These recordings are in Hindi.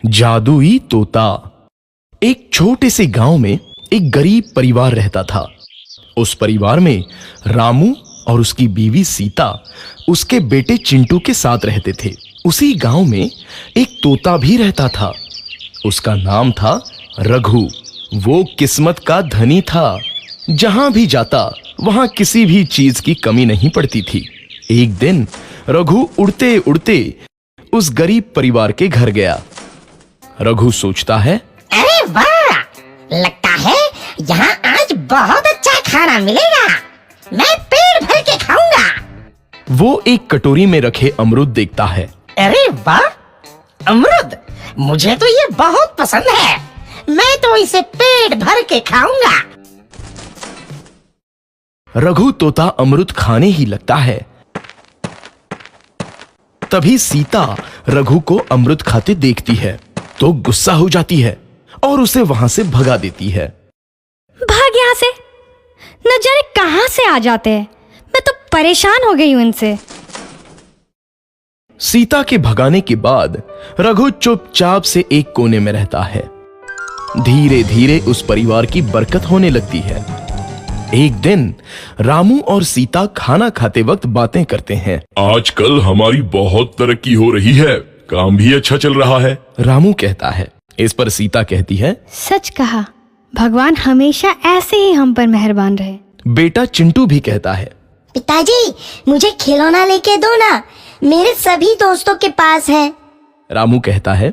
जादुई तोता। एक छोटे से गांव में एक गरीब परिवार रहता था। उस परिवार में रामू और उसकी बीवी सीता उसके बेटे चिंटू के साथ रहते थे। उसी गांव में एक तोता भी रहता था। उसका नाम था रघु। वो किस्मत का धनी था। जहां भी जाता वहां किसी भी चीज की कमी नहीं पड़ती थी। एक दिन रघु उड़ते उड़ते उस गरीब परिवार के घर गया। रघु सोचता है, अरे वाह, लगता है यहाँ आज बहुत अच्छा खाना मिलेगा। मैं पेट भर के खाऊंगा। वो एक कटोरी में रखे अमरूद देखता है। अरे वाह, अमरूद, मुझे तो ये बहुत पसंद है। मैं तो इसे पेट भर के खाऊंगा। रघु तोता अमरूद खाने ही लगता है। तभी सीता रघु को अमरूद खाते देखती है तो गुस्सा हो जाती है और उसे वहां से भगा देती है। भाग यहाँ से, न जाने कहां से आ जाते हैं। मैं तो परेशान हो गई हूं इनसे। सीता के भगाने के बाद रघु चुपचाप से एक कोने में रहता है। धीरे धीरे उस परिवार की बरकत होने लगती है। एक दिन रामू और सीता खाना खाते वक्त बातें करते हैं। आजकल हमारी बहुत तरक्की हो रही है, काम भी अच्छा चल रहा है। रामू कहता है। इस पर सीता कहती है, सच कहा, भगवान हमेशा ऐसे ही हम पर मेहरबान रहे। बेटा चिंटू भी कहता है, पिताजी, मुझे खिलौना लेके दो ना, मेरे सभी दोस्तों के पास है। रामू कहता है,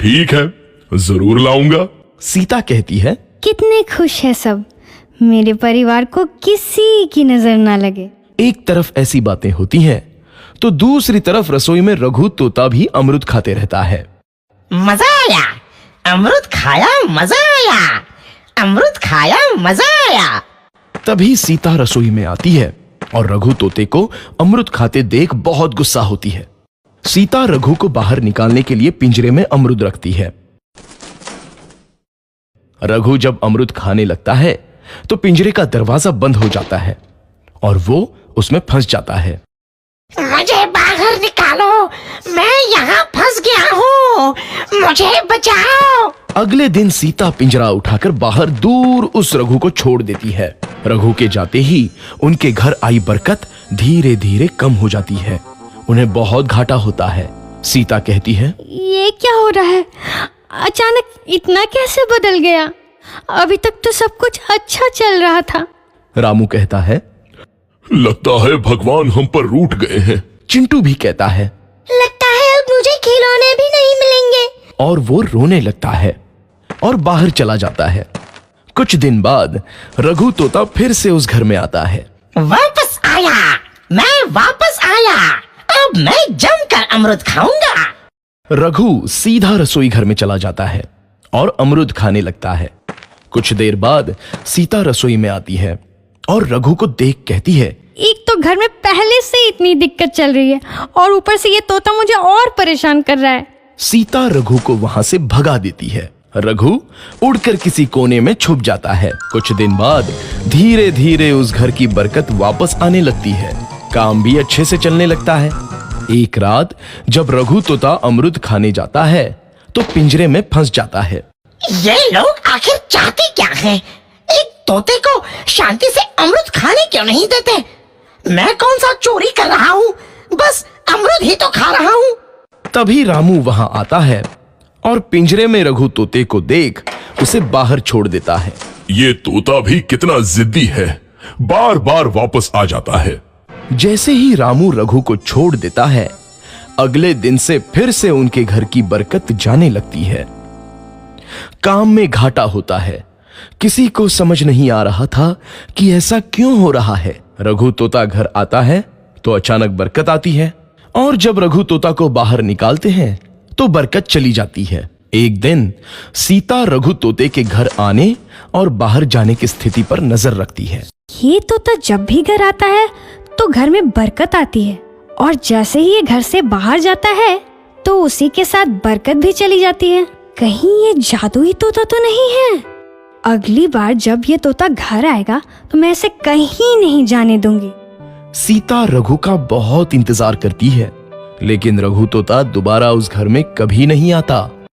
ठीक है, जरूर लाऊंगा। सीता कहती है, कितने खुश है सब, मेरे परिवार को किसी की नजर ना लगे। एक तरफ ऐसी बातें होती हैं तो दूसरी तरफ रसोई में रघु तोता भी अमरूद खाते रहता है। मजा आया, अमरूद खाया, मजा आया, अमरूद खाया, मजा आया। तभी सीता रसोई में आती है और रघु तोते को अमरूद खाते देख बहुत गुस्सा होती है। सीता रघु को बाहर निकालने के लिए पिंजरे में अमरूद रखती है। रघु जब अमरूद खाने लगता है तो पिंजरे का दरवाजा बंद हो जाता है और वो उसमें फंस जाता है। मुझे बाहर निकालो, मैं यहाँ फंस गया हूँ, मुझे बचाओ। अगले दिन सीता पिंजरा उठाकर बाहर दूर उस रघु को छोड़ देती है। रघु के जाते ही उनके घर आई बरकत धीरे धीरे कम हो जाती है। उन्हें बहुत घाटा होता है। सीता कहती है, ये क्या हो रहा है, अचानक इतना कैसे बदल गया? अभी तक तो सब कुछ अच्छा चल रहा था। रामू कहता है, लगता है भगवान हम पर रूठ गए हैं। चिंटू भी कहता है, लगता है अब मुझे खिलौने भी नहीं मिलेंगे। और वो रोने लगता है और बाहर चला जाता है। कुछ दिन बाद रघु तोता फिर से उस घर में आता है। वापस आया, मैं वापस आया, अब मैं जमकर अमरूद खाऊंगा। रघु सीधा रसोई घर में चला जाता है और अमरूद खाने लगता है। कुछ देर बाद सीता रसोई में आती है और रघु को देख कहती है, एक तो घर में पहले से इतनी दिक्कत चल रही है और ऊपर से ये तोता मुझे और परेशान कर रहा है। सीता रघु को वहां से भगा देती है। रघु उड़कर किसी कोने में छुप जाता है। कुछ दिन बाद धीरे धीरे उस घर की बरकत वापस आने लगती है। काम भी अच्छे से चलने लगता है। एक रात जब रघु तोता अमरूद खाने जाता है तो पिंजरे में फंस जाता है। ये लोग आखिर चाहते क्या हैं? एक तोते को शांति से अमरूद खाने क्यों नहीं देते? मैं कौन सा चोरी कर रहा हूँ? बस अमरूद ही तो खा रहा हूँ। तभी रामू वहां आता है और पिंजरे में रघु तोते को देख उसे बाहर छोड़ देता है। ये तोता भी कितना जिद्दी है, बार बार वापस आ जाता है। जैसे ही रामू रघु को छोड़ देता है, अगले दिन से फिर से उनके घर की बरकत जाने लगती है। काम में घाटा होता है। किसी को समझ नहीं आ रहा था कि ऐसा क्यों हो रहा है। रघु तोता घर आता है तो अचानक बरकत आती है और जब रघु तोता को बाहर निकालते हैं तो बरकत चली जाती है। एक दिन सीता रघु तोते के घर आने और बाहर जाने की स्थिति पर नजर रखती है। ये तोता जब भी घर आता है तो घर में बरकत आती है और जैसे ही ये घर से बाहर जाता है तो उसी के साथ बरकत भी चली जाती है। कहीं ये जादुई तोता तो नहीं है? अगली बार जब ये तोता घर आएगा तो मैं इसे कहीं नहीं जाने दूंगी। सीता रघु का बहुत इंतजार करती है लेकिन रघु तोता दोबारा उस घर में कभी नहीं आता।